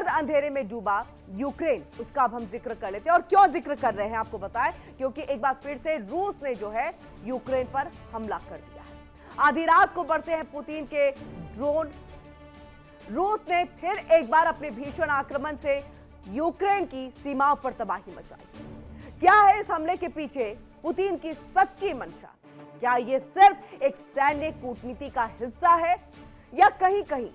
सर्द अंधेरे में डूबा यूक्रेन, उसका अब हम जिक्र कर लेते हैं। और क्यों जिक्र कर रहे हैं आपको बताएं, क्योंकि एक बार फिर से रूस ने जो है यूक्रेन पर हमला कर दिया है। आधी रात को बरसे हैं पुतिन के ड्रोन। रूस ने फिर एक बार अपने भीषण आक्रमण से यूक्रेन की सीमाओं पर तबाही मचाई। क्या है इस हमले के पीछे पुतिन की सच्ची मंशा? क्या यह सिर्फ एक सैन्य कूटनीति का हिस्सा है या कहीं कहीं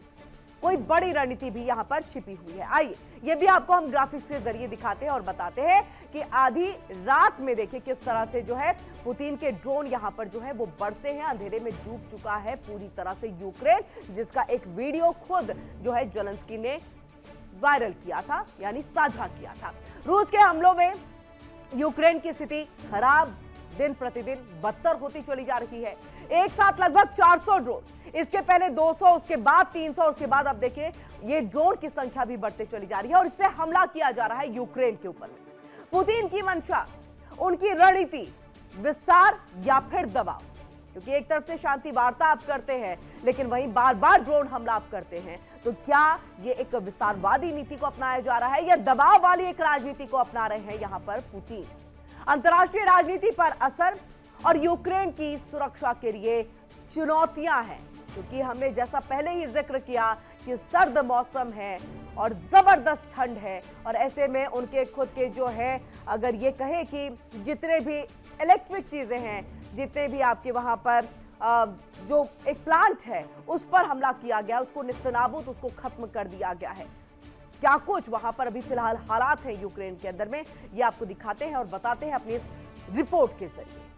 कोई बड़ी रणनीति भी यहां पर छिपी हुई है? आइए यह भी आपको हम ग्राफिक्स के जरिए दिखाते हैं और बताते हैं कि आधी रात में देखिए किस तरह से जो है पुतिन के ड्रोन यहां पर जो है वो बरसे हैं। अंधेरे में डूब चुका है पूरी तरह से यूक्रेन, जिसका एक वीडियो खुद जो है जेलेंस्की ने वायरल किया था, यानी साझा किया था। रूस के हमलों में यूक्रेन की स्थिति खराब दिन प्रतिदिन बदतर होती चली जा रही है। एक साथ लगभग 400 ड्रोन, इसके पहले 200, उसके बाद 300, उसके बाद अब देखिए ये ड्रोन की संख्या भी बढ़ती चली जा रही है और इससे हमला किया जा रहा है यूक्रेन के ऊपर। पुतिन की मंशा, उनकी रणनीति, विस्तार या फिर दबाव? क्योंकि एक तरफ से शांति वार्ता आप करते हैं लेकिन वहीं बार बार ड्रोन हमला आप करते हैं, तो क्या ये एक विस्तारवादी नीति को अपनाया जा रहा है या दबाव वाली एक राजनीति को अपना रहे हैं यहां पर पुतिन? अंतर्राष्ट्रीय राजनीति पर असर और यूक्रेन की सुरक्षा के लिए चुनौतियां हैं, क्योंकि हमने जैसा पहले ही जिक्र किया कि सर्द मौसम है और जबरदस्त ठंड है और ऐसे में उनके खुद के जो है, अगर ये कहे कि जितने भी इलेक्ट्रिक चीजें हैं, जितने भी आपके वहां पर जो एक प्लांट है उस पर हमला किया गया, उसको निस्तनाबूद, उसको खत्म कर दिया गया है। क्या कुछ वहां पर अभी फिलहाल हालात हैं यूक्रेन के अंदर में, ये आपको दिखाते हैं और बताते हैं अपनी इस रिपोर्ट के जरिए।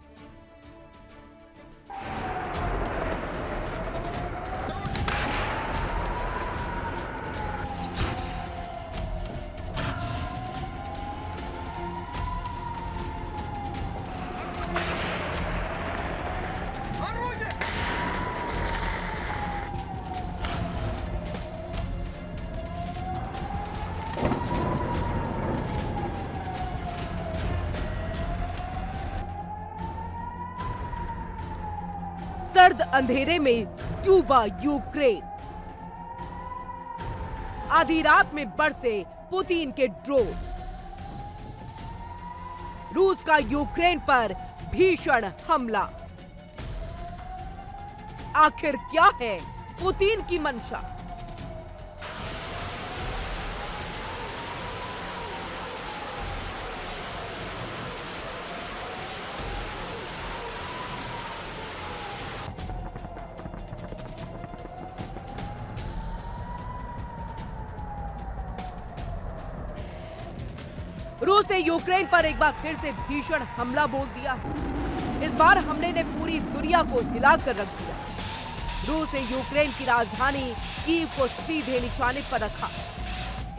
सर्द अंधेरे में डूबा यूक्रेन, आधी रात में बरसे पुतिन के ड्रोन, रूस का यूक्रेन पर भीषण हमला। आखिर क्या है पुतिन की मंशा? रूस ने यूक्रेन पर एक बार फिर से भीषण हमला बोल दिया है। इस बार हमले ने पूरी दुनिया को हिलाकर रख दिया। रूस ने यूक्रेन की राजधानी कीव को सीधे निशाने पर रखा।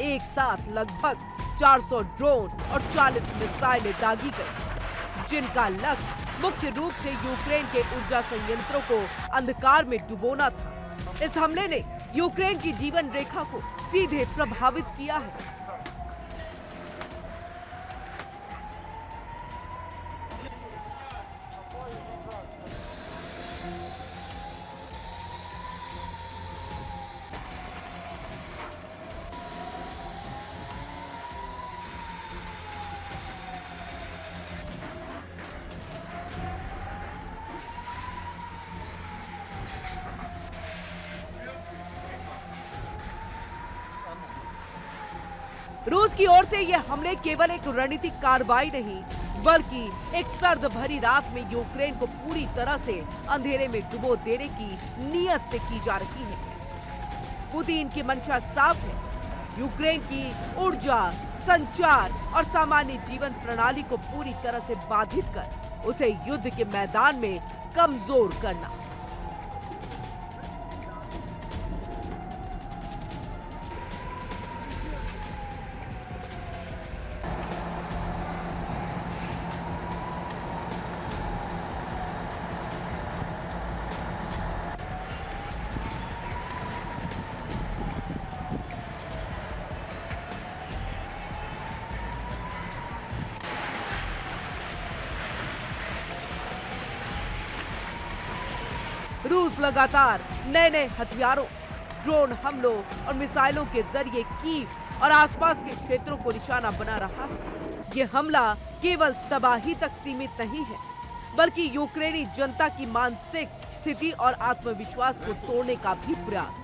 एक साथ लगभग 400 ड्रोन और 40 मिसाइलें दागी गई, जिनका लक्ष्य मुख्य रूप से यूक्रेन के ऊर्जा संयंत्रों को अंधकार में डुबोना था। इस हमले ने यूक्रेन की जीवन रेखा को सीधे प्रभावित किया है। रूस की ओर से यह हमले केवल एक रणनीतिक कार्रवाई नहीं, बल्कि एक सर्द भरी रात में यूक्रेन को पूरी तरह से अंधेरे में डुबो देने की नीयत से की जा रही है। पुतिन की मंशा साफ है, यूक्रेन की ऊर्जा, संचार और सामान्य जीवन प्रणाली को पूरी तरह से बाधित कर उसे युद्ध के मैदान में कमजोर करना। रूस लगातार नए नए हथियारों ड्रोन हमलों और मिसाइलों के जरिए कीव और आसपास के क्षेत्रों को निशाना बना रहा है। ये हमला केवल तबाही तक सीमित नहीं है, बल्कि यूक्रेनी जनता की मानसिक स्थिति और आत्मविश्वास को तोड़ने का भी प्रयास है।